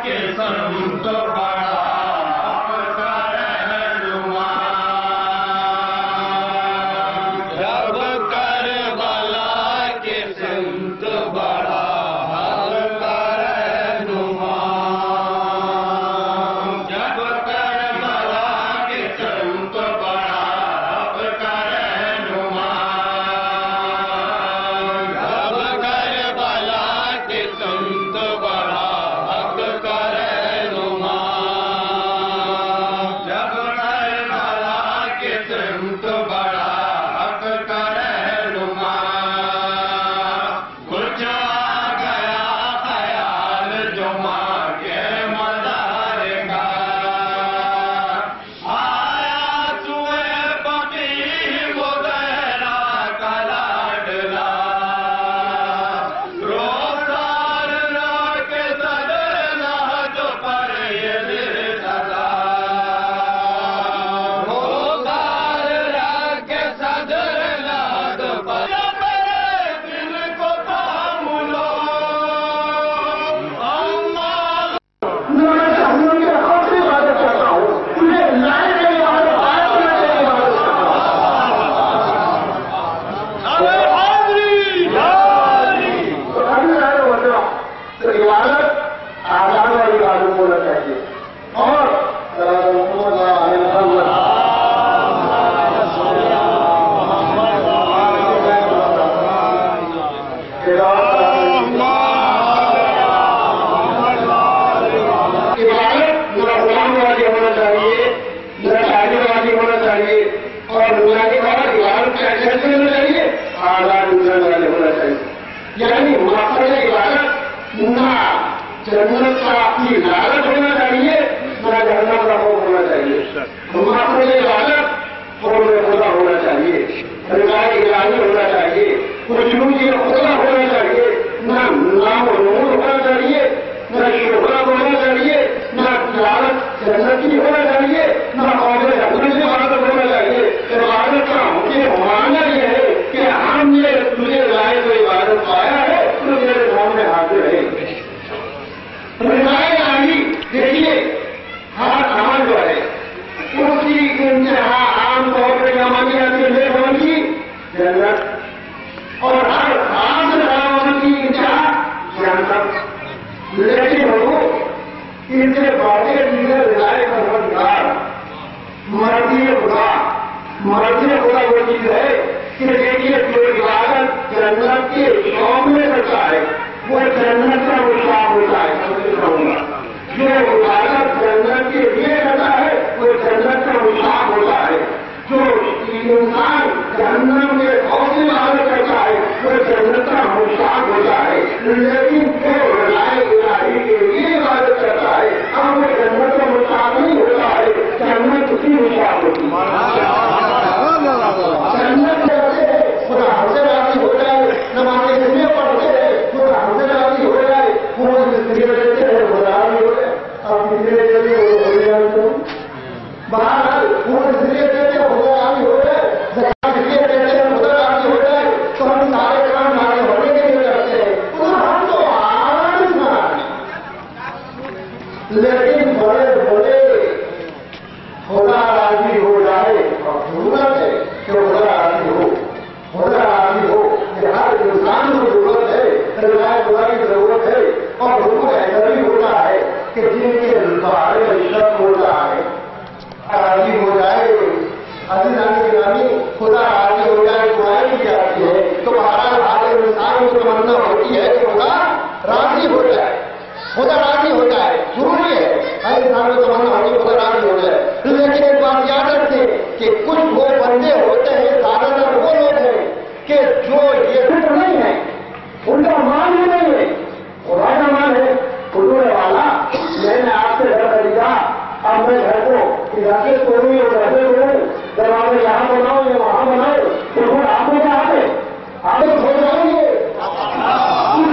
کے سمت بڑا آپ کا رہنما، جب کربلا کے سمت بڑا آپ کا رہنما، جب کربلا کے سمت بڑا آپ کا رہنما، جب کربلا کے سمت بڑا آپ کا رہنما، جب کربلا کے سمت بڑا آپ کا رہنما، کچھ آ گیا خیال جو ماں کے مزار کا، آیا سوئے بقیع وہ زہرا کا لاڈلا، روزگار را کے صدر نہج پر یہ دل سزا، روزگار را کے صدر نہج پر میرے دل کو تھام لو، اللہ میں چاہوں کہ خود سے عبادت کرتا ہوں، تجھے لائے گئی عبادت آیا میں تیری عبادت کرتا ارے حاضری جاری، ہوں۔ تو ابھی میں نے بتایا تو عبادت آزاد والی عبادت ہونا چاہیے، اور عبادت میرا غلام والی ہونا چاہیے، میرا شاگرد والی ہونا چاہیے، اور دنیا کے بعد عبادت کا ایسے ہونا چاہیے، آزاد انسان والے ہونا چاہیے، یعنی مقصد عبادت نہ جنت کا اپنی لالچ ہونا چاہیے، نہ جہنم کا خوف ہونا چاہیے، مقصد عبادت قرب خدا ہونا چاہیے، رضا الہی ہونا چاہیے، خشنودی خدا ہونا چاہیے، نہ نام و نور ہونا چاہیے، نہ شہرت ہونا چاہیے، نہ تجارت جنتی ہونا چاہیے، نہ قوم جنت سے عبادت ہونا چاہیے۔ عبادت کا حکم مانا یہ ہے کہ ہم نے تجھے لائے تو عبادت پایا ہے تو میرے سامنے حاضر ہے۔ رضائے الہی دیکھیے ہر عمل جو ہے اس کی انتہا عام طور پہ کیا مانی جاتی ہے؟ میرے کی جنت، اور ہر خاص عمل کی انتہا جنت، لیکن وہ ان سے باتیں چیزیں رضائے پروردگار، مرضی خدا، مرضی خدا وہ چیز ہے کہ دیکھیے جو عبادت جنت کے شوق میں کرتا ہے وہ جنت کا مشاق ہوتا ہے، کہوں گا جو عبادت جنت کے لیے کرتا ہے وہ جنت کا مشاق ہوتا ہے، جو انسان جہنم کے خوف سے عبادت کرتا ہے وہ جنت کا مشاق ہوتا ہے، لیکن جو رضائے الہی کے لیے عبادت کرتا ہے اب وہ جنت کا مشاق نہیں ہوتا ہے، جنت اسی مشاق ہوتی ہے۔ جنت کہتے ہیں خدا ہم سے راضی ہو جائے، نماز جمعے پڑھتے ہیں خدا ہم سے راضی ہو جائے، وہ زندگی دیتے ہیں خدا راضی ہو جائے، اب کتنے دیتے ہیں وہ ہو جائے تو بہرحال وہ زندگی دیتے ہیں خدا راضی ہو جائے، زکات دیتے ہیں خدا راضی ہو جائے، تو ہم سارے کام ہمارے ہونے کے لیے کرتے ہیں، تو ہم تو آج نہ، لیکن بڑے بڑے خدا راضی ہو جائے اور ضرورت ہے کہ خدا راضی ہو، خدا راضی ہو کہ ہر انسان کو ضرورت ہے، رضائے خدا کی ضرورت ہے، اور وہ ایسا بھی ہوتا ہے کہ جن کے بارے میں شک ہوتا ہے راضی ہو جائے، عزیزان کی نامی خدا راضی ہو جائے دعائیں کی جاتی ہے، تو بہرحال ہر انسان کو تمنا ہوتی ہے کہ خدا راضی ہو جائے، خدا راضی ہو جائے، ضروری ہے ہر انسان کو تمنا ہوتی ہے خدا راضی ہو جائے، لیکن ایک بات یاد رکھتے کہ کچھ وہ بندے ہوتے ہیں، زیادہ تر وہ لوگ ہیں کہ جو یہ فکر نہیں ہے، ان کا مان ہی نہیں ہے، خدا کا مان ہے، حضور والا میں نے آپ سے گھر خریدا، اب میں گھر کو علاقے توڑوں یا گھر توڑوں، دروازے یہاں بناؤ یا وہاں بناؤ، تو پھر آپ کو کیا آتے آپ کو کھو جائیں گے،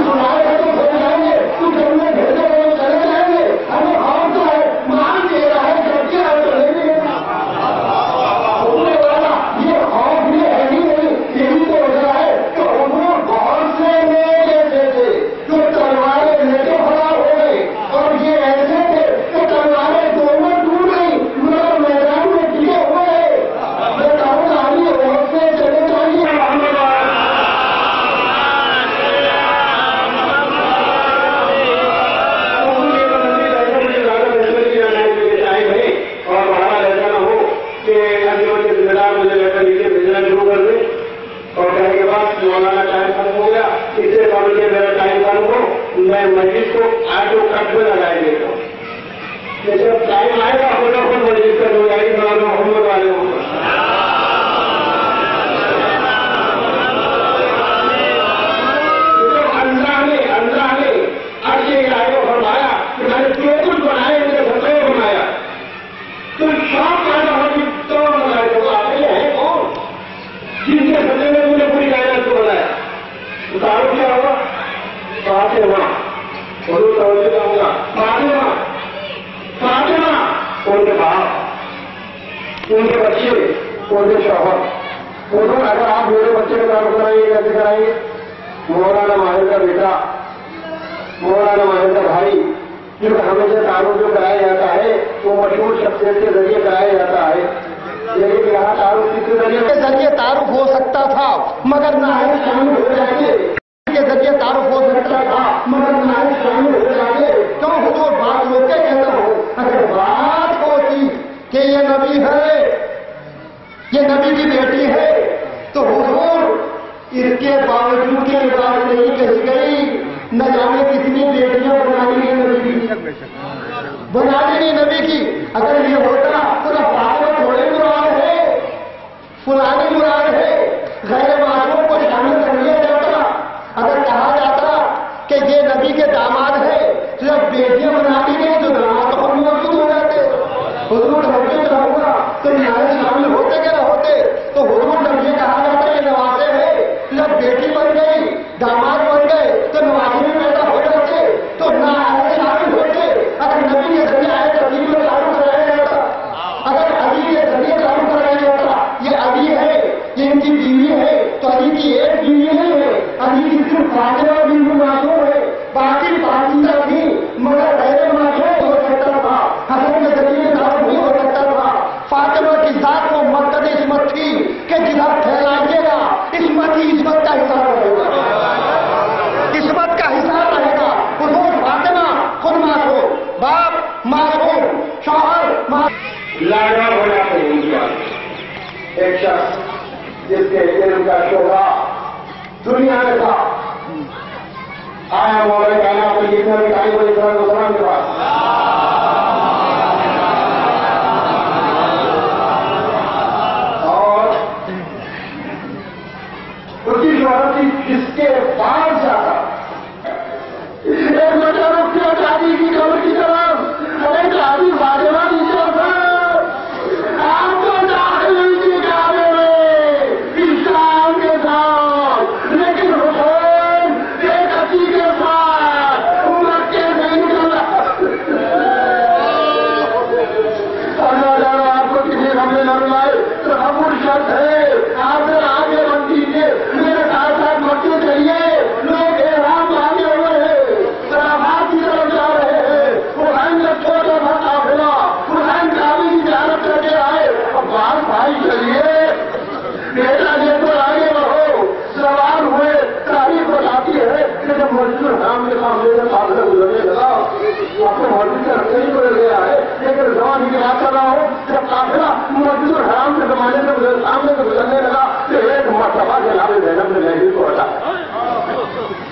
سنائے گا تو کھو جائیں گے، تو جب میں بھیجے گئے چلے جائیں گے، ہمیں خوف تو ہے، مان دے رہا ہے جب کیا ہے تو نہیں دے رہا، یہ خوف یہ ہے ہی نہیں، یہی تو ہو رہا ہے کہ ان کے بچے ان کے شوہر ان اگر آپ میرے بچے کا تعارف کرائیں گے کیسے کرائیں گے؟ مولانا ماہر کا بیٹا، مولانا ماہر کا بھائی، جو ہمیشہ تعارف جو کرایا جاتا ہے وہ مشہور شخصیت کے ذریعے کرایا جاتا ہے، لیکن یہاں تعارف کس کے ذریعے تعارف ہو سکتا تھا مگر نہ شامل ہو جائے کے ذریعے تعارف ہو سکتا تھا مگر نہ شامل ہو جائے تو حضور بات ہو کے کہتا ہوں اگر بات ہوتی کہ یہ نبی ہے، یہ نبی کی بیٹی ہے، تو حضور اس کے باوجود یہ بات نہیں کہی گئی نہ جانے کتنی بیٹیاں بنانی ہے نبی کی، بنانی نبی کی۔ اگر یہ ہوتا تو نہ پاگل تھوڑے مراد ہے، فلانی مراد ہے، غیر معلوم کو شامل کر لیا جاتا۔ اگر کہا جاتا کہ یہ نبی کے داماد ہے تو جب بیٹیاں بنانی نہیں تو داماد تو ہم موجود ہو جاتے، حضور ہوتے کیا ہوگا تو نہایت شامل ہوتے کہ نہ ہوتے۔ تو حضور جب یہ کہا جاتا ہے نوازے ہے، جب بیٹی بن گئی داماد بن گئے تو نوازے میں پیدا ہو جاتے تو نہ شامل ہوتے۔ اگر نبی کے ذریعے آئے تو نبی میں تعارف کرایا جاتا، اگر علی کے ذریعے تعارف کرایا جاتا یہ علی ہے یہ ان کی بیوی ہے تو علی کی ایک بیوی نہیں ہے، علی کی صرف فاطمہ بیوی معصوم ہے، باقی پاکیزہ تھی مگر غیر معصوم ہو سکتا تھا، حسن کے ذریعے تعارف نہیں ہو سکتا تھا۔ فاطمہ کی ذات وہ مرکز عصمت تھی کہ جدھر پھیلائیے گا عصمت ہی عصمت کا حصہ رہے گا، عصمت کا حصہ رہے گا۔ حضور فاطمہ خود معصوم، باپ معصوم، شوہر معصوم، لاڈا بنا کر ایک شخص جس کے علم کا شعبہ دنیا میں تھا آیا مولانا کہنا تو یہ بھی ٹائم بڑی طرح مسلمان کے پاس اور اس کی شہرت جس کے پاس جاتا ایک مطلب اس کی شادی کی خبر کی طرف ایک شادی فاطمہ کی طرف آپ کو داخل نہیں کی کارے میں اسلام کے ساتھ، لیکن حسین ایک اچھی کے ساتھ مکے سے نکلا۔ اللہ آپ کو کسی حملے نہ ملائے تو ہم شرط ہے آپ سے آگے بن دیجیے، میرے ساتھ ساتھ مکے چلیے، لوگ احرام باندھے ہوئے ہیں، سرابات کی طرف جا رہے ہیں، حسین کا چھوٹا سا قافلہ حسین کعبے کی زیارت کر کے آئے۔ اب بات بھائی چلیے بیٹا یہ تو آگے بڑھو، سوال ہوئے تاریخ بتاتی ہے کہ جب مسجد الحرام کے سامنے سے قافلہ گزرنے لگا آپ کو مسجد سے رکھنے ہی گزر گیا ہے، لیکن زبان کی بات کر رہا ہوں جب قافلہ مسجد الحرام کے زمانے سے سامنے سے گزرنے لگا تو ایک مرتبہ جناب زینب نے محفل کو ہٹایا،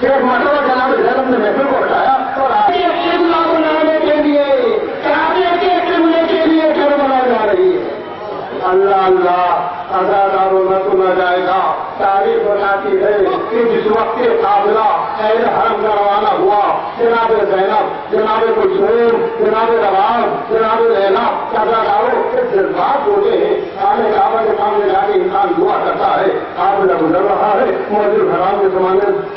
ایک مرتبہ جناب زینب نے محفل کو ہٹایا اور قبلہ بنانے کے لیے کعبے کے قبلے کے لیے کربلا جا رہی ہے۔ اللہ اللہ ازاداروں نہ سنا جائے گا۔ تاریخ بتاتی ہے کہ جس وقت قافلہ اہل حرم کا روانہ ہوا جناب زینب، جناب کلثوم، جناب رباب، جناب لیلا ازاداروں کے جذبات ہوتے ہیں، آنے کعبہ کے سامنے جا کے انسان دعا کرتا ہے، قافلہ گزر رہا ہے، مسجد الحرام کے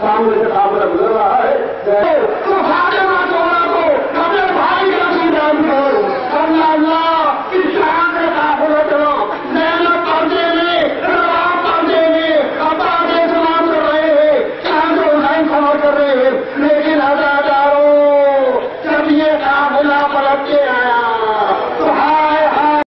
سامنے سے قافلہ گزر رہا ہے۔